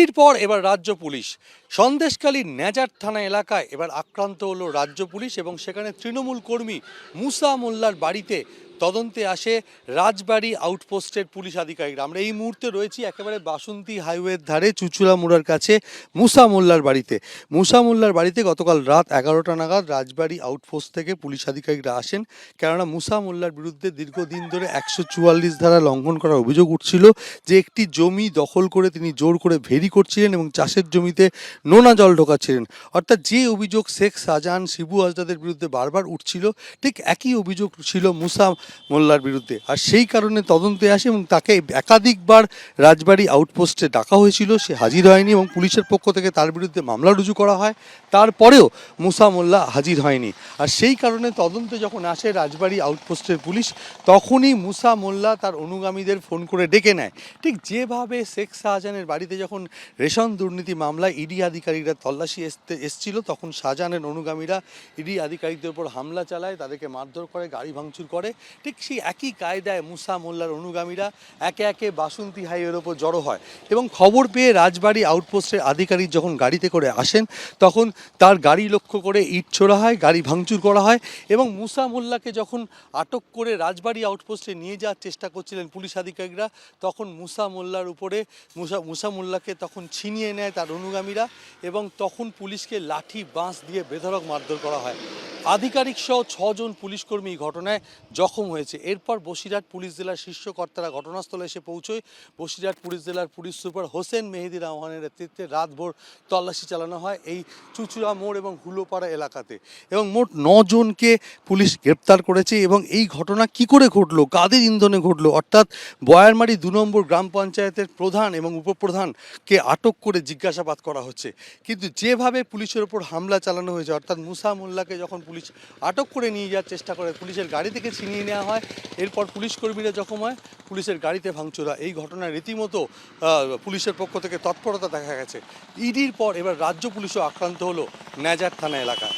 ইডির পর এবার রাজ্য পুলিশ। সন্দেশখালীর ন্যাজার থানা এলাকায় এবার আক্রান্ত হলো রাজ্য পুলিশ এবং সেখানে তৃণমূল কর্মী মুসা মোল্লার বাড়িতে তদন্তে আসে রাজবাড়ী আউটপোস্টের পুলিশ আধিকারিকরা। আমরা এই মুহূর্তে রয়েছি একেবারে বাসন্তী হাইওয়ের ধারে চুচুড়া মোড়ার কাছে মুসা মোল্লার বাড়িতে। মুসা মোল্লার বাড়িতে গতকাল রাত 11টা নাগাদ রাজবাড়ী আউটপোস্ট থেকে পুলিশ আধিকারিকরা আসেন, কেননা মুসা মোল্লার বিরুদ্ধে দীর্ঘদিন ধরে 144 ধারা লঙ্ঘন করার অভিযোগ উঠছিল যে একটি জমি দখল করে তিনি জোর করে ভেরি করছিলেন এবং চাষের জমিতে নোনা জল ঢোকাচ্ছিলেন। অর্থাৎ যে অভিযোগ শেখ শাহজাহান শিবু হাজদাদের বিরুদ্ধে বারবার উঠছিল, ঠিক একই অভিযোগ ছিল মুসা মোল্লার বিরুদ্ধে। আর সেই কারণে তদন্তে আসে এবং তাকে একাধিকবার রাজবাড়ী আউটপোস্টে ডাকা হয়েছিল, সে হাজির হয়নি এবং পুলিশের পক্ষ থেকে তার বিরুদ্ধে মামলা রুজু করা হয়। তারপরেও মুসা মোল্লা হাজির হয়নি। আর সেই কারণে তদন্তে যখন আসে রাজবাড়ী আউটপোস্টের পুলিশ, তখনই মুসা মোল্লা তার অনুগামীদের ফোন করে ডেকে নেয়। ঠিক যেভাবে শেখ শাহজাহানের বাড়িতে যখন রেশন দুর্নীতি মামলায় ইডি আধিকারিকরা তল্লাশি এসছিল, তখন শাহজাহানের অনুগামীরা ইডি আধিকারিকদের উপর হামলা চালায়, তাদেরকে মারধর করে, গাড়ি ভাঙচুর করে। ঠিক সেই একই কায়দায় মুসা মোল্লার অনুগামীরা একে একে বাসন্তী হাইওয়ের ওপর জড়ো হয় এবং খবর পেয়ে রাজবাড়ী আউটপোস্টের আধিকারিক যখন গাড়িতে করে আসেন, তখন তার গাড়ি লক্ষ্য করে ইট ছোড়া হয়, গাড়ি ভাঙচুর করা হয় এবং মুসা মোল্লাকে যখন আটক করে রাজবাড়ী আউটপোস্টে নিয়ে যাওয়ার চেষ্টা করছিলেন পুলিশ আধিকারিকরা, তখন মুসা মোল্লার উপরে মুসা মোল্লাকে তখন ছিনিয়ে নেয় তার অনুগামীরা এবং তখন পুলিশকে লাঠি বাঁশ দিয়ে বেধড়ক মারধর করা হয়। আধিকারিক সহ 6 জন পুলিশকর্মী এই ঘটনায় জখম হয়েছে। এরপর বসিরহাট পুলিশ জেলার শীর্ষ কর্তারা ঘটনাস্থলে এসে পৌঁছয়। বসিরহাট পুলিশ জেলার পুলিশ সুপার হোসেন মেহেদি রহমানের নেতৃত্বে রাতভর তল্লাশি চালানো হয় এই চুচুড়া মোড় এবং হুলোপাড়া এলাকাতে এবং মোট 9 জনকে পুলিশ গ্রেপ্তার করেছে। এবং এই ঘটনা কি করে ঘটলো, কাদের ইন্ধনে ঘটলো, অর্থাৎ বয়ারমারি 2 নম্বর গ্রাম পঞ্চায়েতের প্রধান এবং উপপ্রধানকে আটক করে জিজ্ঞাসাবাদ করা হচ্ছে। কিন্তু যেভাবে পুলিশের ওপর হামলা চালানো হয়েছে, অর্থাৎ মুসা মোল্লাকে যখন পুলিশ আটক করে নিয়ে যাওয়ার চেষ্টা করে, পুলিশের গাড়ি থেকে ছিনিয়ে নেওয়া হয়, এরপর পুলিশ কর্মীরা জখম হয়, পুলিশের গাড়িতে ভাঙচুর হয়। এই ঘটনায় রীতিমতো পুলিশের পক্ষ থেকে তৎপরতা দেখা গেছে। ইডির পর এবার রাজ্য পুলিশও আক্রান্ত হলো ন্যাজার থানা এলাকায়।